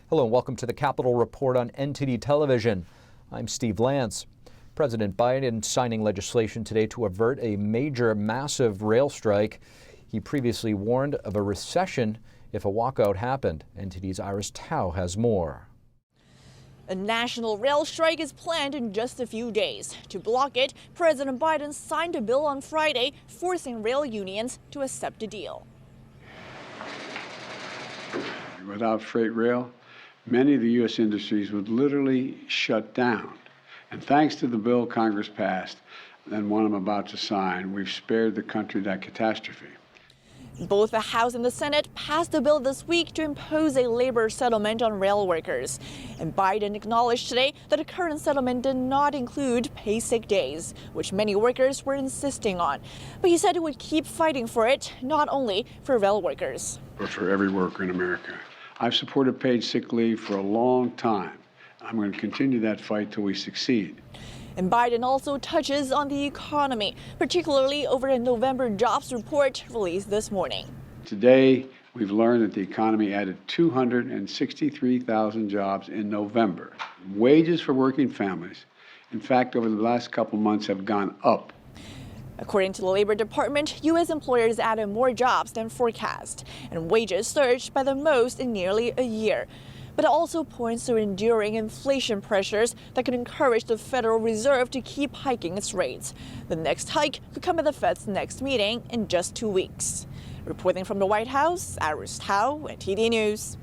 Hello and welcome to the Capitol Report on NTD Television. I'm Steve Lance. President Biden signing legislation today to avert a massive rail strike. He previously warned of a recession if a walkout happened. NTD's Iris Tao has more. A national rail strike is planned in just a few days. To block it, President Biden signed a bill on Friday forcing rail unions to accept a deal. Without freight rail, many of the U.S. industries would literally shut down. And thanks to the bill Congress passed and one I'm about to sign, we've spared the country that catastrophe. Both the House and the Senate passed a bill this week to impose a labor settlement on rail workers. And Biden acknowledged today that the current settlement did not include paid sick days, which many workers were insisting on. But he said he would keep fighting for it, not only for rail workers, but for every worker in America. I've supported paid sick leave for a long time. I'm going to continue that fight till we succeed. And Biden also touches on the economy, particularly over a November jobs report released this morning. Today, we've learned that the economy added 263,000 jobs in November. Wages for working families, in fact, over the last couple months have gone up. According to the Labor Department, U.S. employers added more jobs than forecast, and wages surged by the most in nearly a year. But it also points to enduring inflation pressures that could encourage the Federal Reserve to keep hiking its rates. The next hike could come at the Fed's next meeting in just 2 weeks. Reporting from the White House, Iris Tao, NTD News.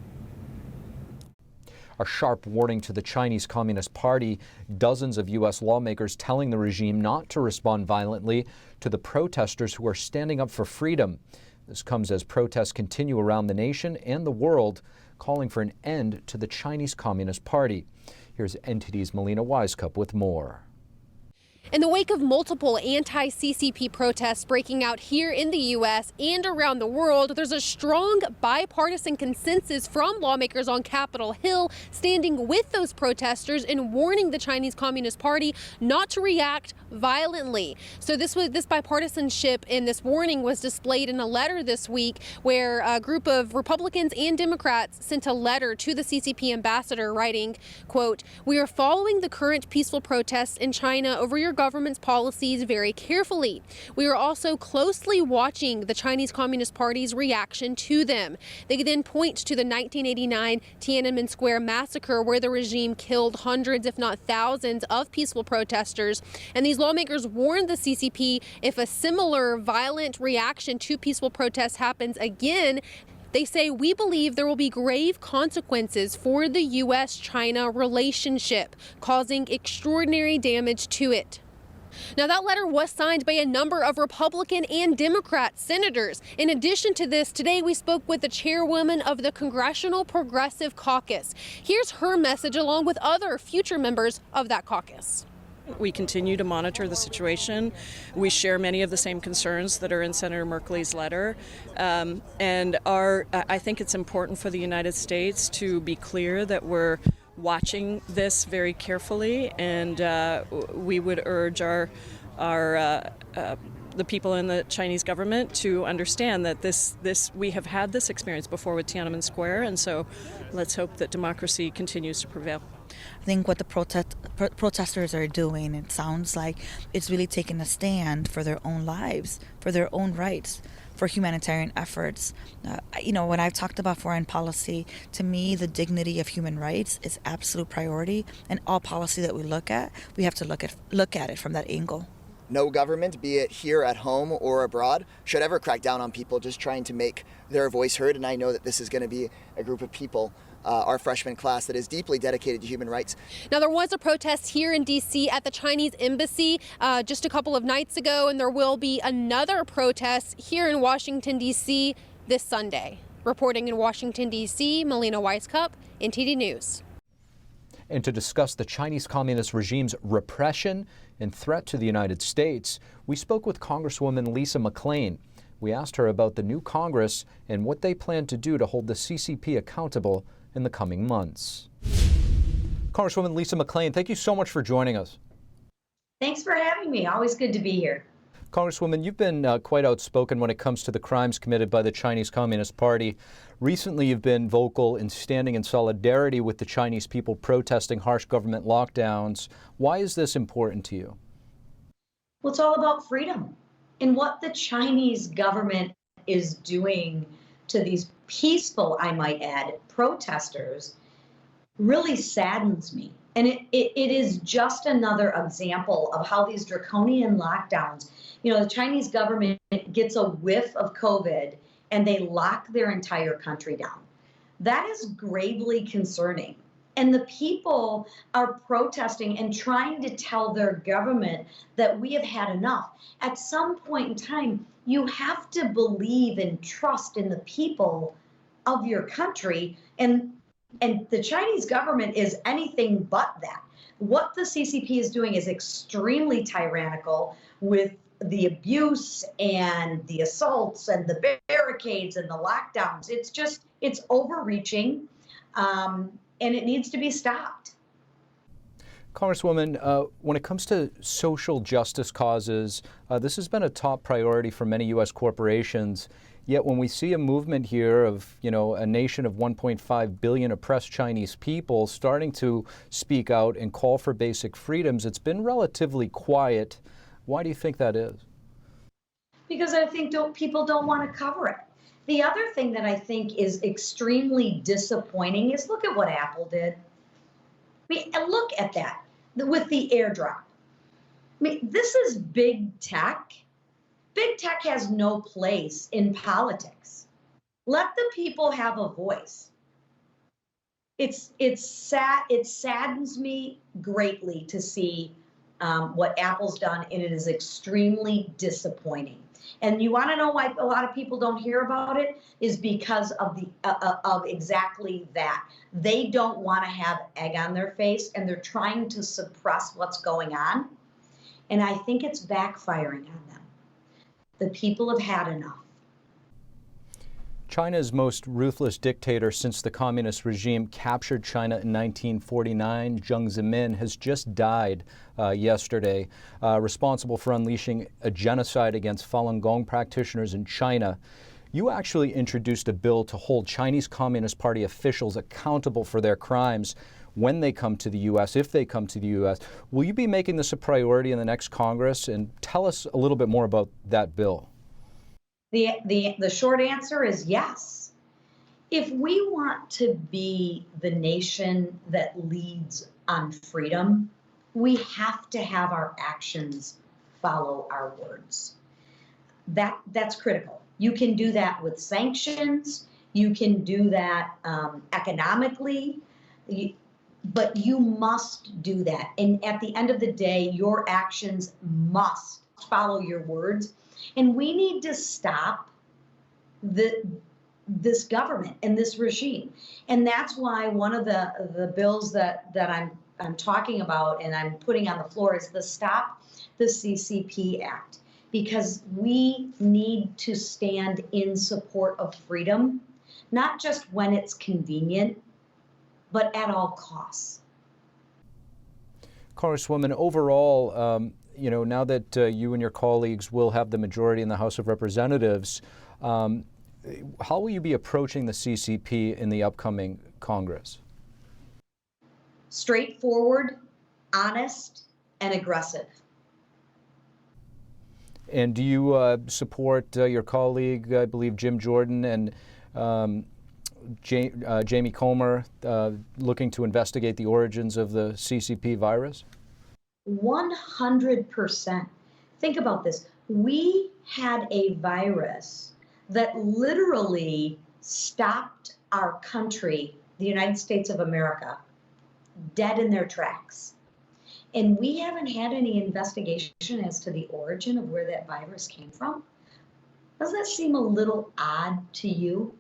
A sharp warning to the Chinese Communist Party. Dozens of U.S. lawmakers telling the regime not to respond violently to the protesters who are standing up for freedom. This comes as protests continue around the nation and the world, calling for an end to the Chinese Communist Party. Here's NTD's Melina Wisecup with more. In the wake of multiple anti-CCP protests breaking out here in the U.S. and around the world, there's a strong bipartisan consensus from lawmakers on Capitol Hill standing with those protesters and warning the Chinese Communist Party not to react violently. So this bipartisanship and this warning was displayed in a letter this week where a group of Republicans and Democrats sent a letter to the CCP ambassador writing, quote, "We are following the current peaceful protests in China over your government's policies very carefully. We are also closely watching the Chinese Communist Party's reaction to them." They then point to the 1989 Tiananmen Square massacre where the regime killed hundreds, if not thousands, of peaceful protesters. And these lawmakers warned the CCP if a similar violent reaction to peaceful protests happens again, they say, "We believe there will be grave consequences for the U.S.-China relationship, causing extraordinary damage to it." Now, that letter was signed by a number of Republican and Democrat senators. In addition to this, today we spoke with the chairwoman of the Congressional Progressive Caucus. Here's her message along with other future members of that caucus. We continue to monitor the situation. We share many of the same concerns that are in Senator Merkley's letter. I think it's important for the United States to be clear that we're watching this very carefully, and we would urge the people in the Chinese government to understand that we have had this experience before with Tiananmen Square, and so let's hope that democracy continues to prevail. I think what the protesters are doing, it sounds like it's really taking a stand for their own lives, for their own rights, for humanitarian efforts. When I've talked about foreign policy, to me, the dignity of human rights is absolute priority, and all policy that we look at, we have to look at it from that angle. No government, be it here at home or abroad, should ever crack down on people just trying to make their voice heard. And I know that this is going to be a group of people, our freshman class, that is deeply dedicated to human rights. Now, there was a protest here in D.C. at the Chinese embassy just a couple of nights ago, and there will be another protest here in Washington, D.C. this Sunday. Reporting in Washington, D.C., Melina Wisecup, NTD News. And to discuss the Chinese Communist regime's repression and threat to the United States, we spoke with Congresswoman Lisa McClain. We asked her about the new Congress and what they plan to do to hold the CCP accountable in the coming months. Congresswoman Lisa McClain, thank you so much for joining us. Thanks for having me. Always good to be here. Congresswoman, you've been quite outspoken when it comes to the crimes committed by the Chinese Communist Party. Recently, you've been vocal in standing in solidarity with the Chinese people protesting harsh government lockdowns. Why is this important to you? Well, it's all about freedom. And what the Chinese government is doing to these peaceful, I might add, protesters really saddens me. And it is just another example of how these draconian lockdowns, the Chinese government gets a whiff of COVID and they lock their entire country down. That is gravely concerning. And the people are protesting and trying to tell their government that we have had enough. At some point in time, you have to believe and trust in the people of your country. And the Chinese government is anything but that. What the CCP is doing is extremely tyrannical with the abuse and the assaults and the barricades and the lockdowns. It's overreaching, and it needs to be stopped. Congresswoman, when it comes to social justice causes, this has been a top priority for many U.S. corporations. Yet when we see a movement here of, a nation of 1.5 billion oppressed Chinese people starting to speak out and call for basic freedoms, it's been relatively quiet. Why do you think that is? Because I think people don't want to cover it. The other thing that I think is extremely disappointing is look at what Apple did. Look at that with the airdrop. This is big tech. Big tech has no place in politics. Let the people have a voice. It's sad. It saddens me greatly to see what Apple's done, and it is extremely disappointing. And you want to know why a lot of people don't hear about it is because of of exactly that. They don't want to have egg on their face, and they're trying to suppress what's going on. And I think it's backfiring on them. The people have had enough. China's most ruthless dictator since the communist regime captured China in 1949, Jiang Zemin, has just died yesterday, responsible for unleashing a genocide against Falun Gong practitioners in China. You actually introduced a bill to hold Chinese Communist Party officials accountable for their crimes when they come to the U.S., if they come to the U.S. Will you be making this a priority in the next Congress? And tell us a little bit more about that bill. The short answer is yes. If we want to be the nation that leads on freedom, we have to have our actions follow our words. That's critical. You can do that with sanctions. You can do that economically. But you must do that. And at the end of the day, your actions must follow your words. And we need to stop this government and this regime. And that's why one of the bills that I'm talking about and I'm putting on the floor is the Stop the CCP Act. Because we need to stand in support of freedom, not just when it's convenient, but at all costs. Congresswoman, overall, now that you and your colleagues will have the majority in the House of Representatives, how will you be approaching the CCP in the upcoming Congress? Straightforward, honest, and aggressive. And do you support your colleague, I believe Jim Jordan, and Jamie Comer looking to investigate the origins of the CCP virus? 100%. Think about this. We had a virus that literally stopped our country, the United States of America, dead in their tracks. And we haven't had any investigation as to the origin of where that virus came from. Doesn't that seem a little odd to you?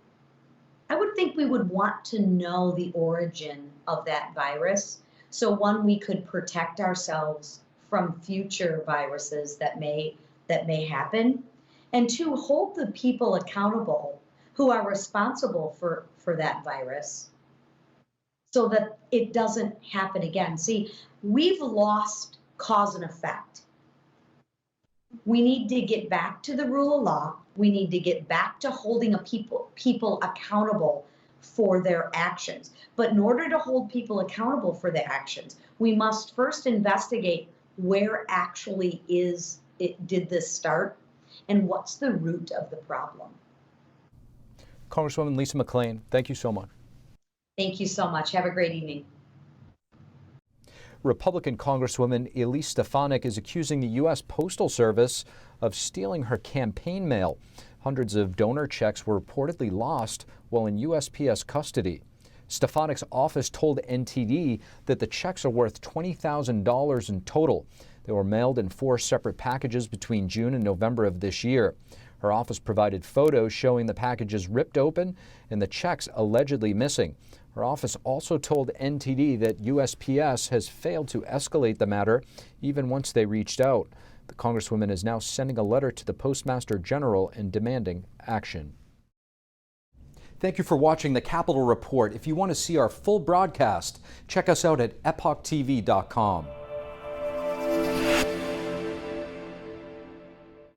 I would think we would want to know the origin of that virus. So one, we could protect ourselves from future viruses that may happen. And two, hold the people accountable who are responsible for that virus so that it doesn't happen again. See, we've lost cause and effect. We need to get back to the rule of law. We need to get back to holding people accountable for their actions. But in order to hold people accountable for their actions, we must first investigate where actually did this start and what's the root of the problem. Congresswoman Lisa McClain, thank you so much. Thank you so much. Have a great evening. Republican Congresswoman Elise Stefanik is accusing the U.S. Postal Service of stealing her campaign mail. Hundreds of donor checks were reportedly lost while in USPS custody. Stefanik's office told NTD that the checks are worth $20,000 in total. They were mailed in 4 separate packages between June and November of this year. Her office provided photos showing the packages ripped open and the checks allegedly missing. Her office also told NTD that USPS has failed to escalate the matter even once they reached out. The Congresswoman is now sending a letter to the Postmaster General and demanding action. Thank you for watching the Capitol Report. If you want to see our full broadcast, check us out at epochtv.com.